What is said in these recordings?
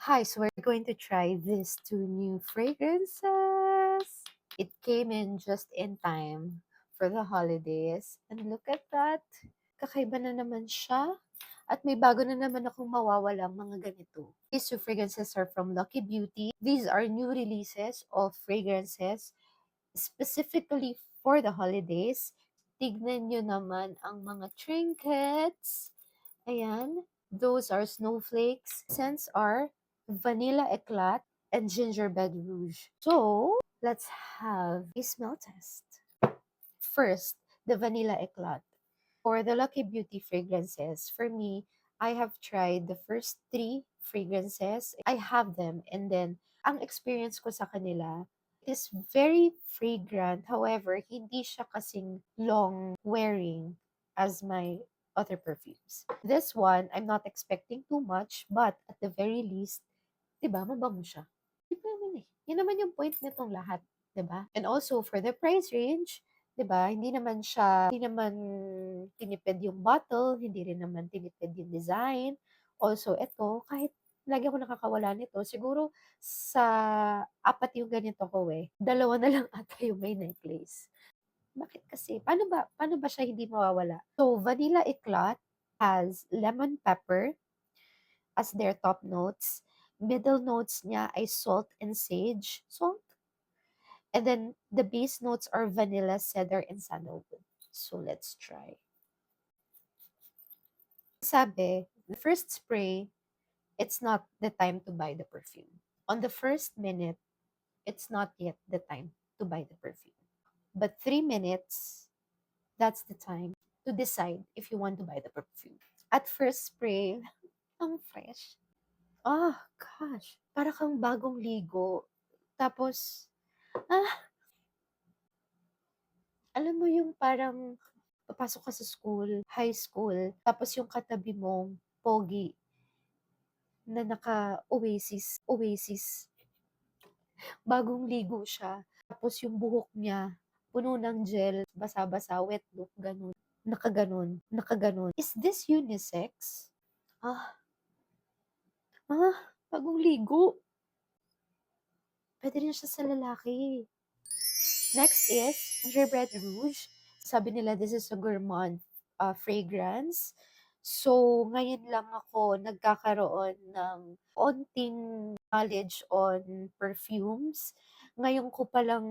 Hi, so we're going to try these two new fragrances. It came in just in time for the holidays. And look at that. Kakaiba na naman siya. At may bago na naman akong mawawalang mga ganito. These two fragrances are from Lucky Beauty. These are new releases of fragrances specifically for the holidays. Tignan nyo naman ang mga trinkets. Ayan. Those are snowflakes. Scents are vanilla eclat and gingerbread rouge. So, let's have a smell test. First, the vanilla eclat. For the Lucky Beauty fragrances, for me, I have tried the first three fragrances. I have them, and then ang experience ko sa kanila is very fragrant. However, hindi siya kasing long wearing as my other perfumes. This one, I'm not expecting too much, but at the very least, di ba, mabango siya. Di ba naman eh. Yun naman yung point nitong lahat, di ba? And also, for the price range, 'di ba? Hindi naman tinipid yung bottle, hindi rin naman tinipid yung design. Also, ito, kahit lagi ako nakakawala nito, siguro sa apat yung ganito ko eh. Dalawa na lang ata yung may necklace. Bakit kasi? Paano ba siya hindi mawawala? So, Vanilla Eclat has lemon pepper as their top notes. Middle notes niya ay salt and sage. Salt. And then the base notes are vanilla, cedar, and sandalwood. So let's try. Sabi, the first spray, it's not the time to buy the perfume. On the first minute, it's not yet the time to buy the perfume. But 3 minutes, that's the time to decide if you want to buy the perfume. At first spray, ang fresh. Oh, gosh. Para kang bagong ligo. Tapos, alam mo yung parang papasok ka sa school, high school, tapos yung katabi mong pogi na naka-Oasis, bagong ligo siya. Tapos yung buhok niya, puno ng gel, basa-basa, wet look, ganun. Nakaganon. Is this unisex? Ah, bagong ligo. Pwede rin siya sa lalaki. Next is gingerbread rouge. Sabi nila this is a gourmand fragrance. So, ngayon lang ako nagkakaroon ng onting knowledge on perfumes. Ngayon ko palang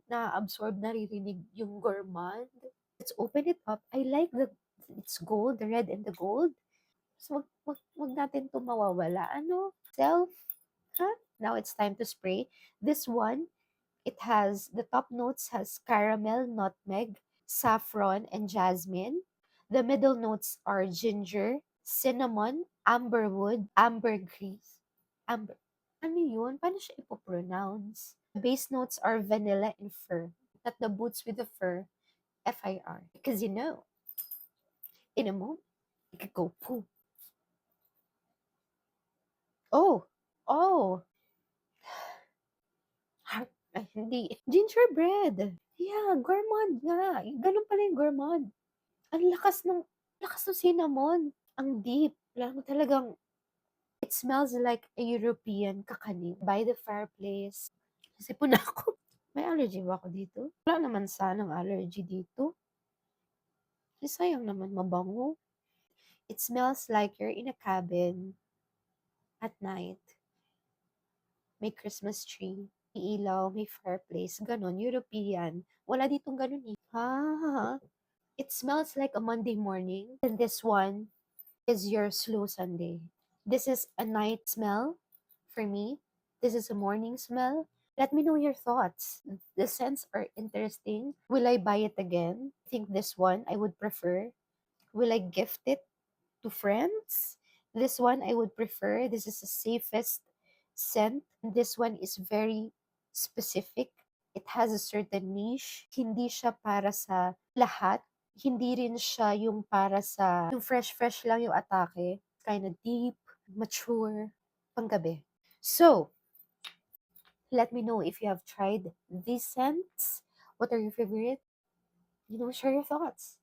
na-absorb, naririnig yung gourmand. Let's open it up. I like it's gold, the red and the gold. So, wag natin to mawawala. Ano? Self? Huh? Now it's time to spray. This one, it has, the top notes has caramel, nutmeg, saffron, and jasmine. The middle notes are ginger, cinnamon, amberwood, ambergris. Amber. Ano yun? Paano siya ipopronounce? The base notes are vanilla and fir. At the boots with the fur, F-I-R. Because in a moment, it could go poo. Oh, oh, ay, hindi. Gingerbread. Yeah, gourmand nga. Ganun pala yung gourmand. Ang lakas ng cinnamon. Ang deep. Alam mo talagang, it smells like a European kakanin by the fireplace. Kasi po na ako. May allergy ba ako dito? Wala naman sanang allergy dito. Kasi sayang naman mabango. It smells like you're in a cabin at night. May Christmas tree. May ilaw, may fireplace. Ganon, European. Wala ditong ganon eh. It smells like a Monday morning. And this one is your slow Sunday. This is a night smell for me. This is a morning smell. Let me know your thoughts. The scents are interesting. Will I buy it again? I think this one I would prefer. Will I gift it to friends? This one I would prefer. This is the safest scent. This one is very specific. It has a certain niche. Hindi siya para sa lahat. Hindi rin siya yung para sa, yung fresh lang yung atake. Kind of deep, mature, panggabi. So, let me know if you have tried these scents. What are your favorite? Share your thoughts.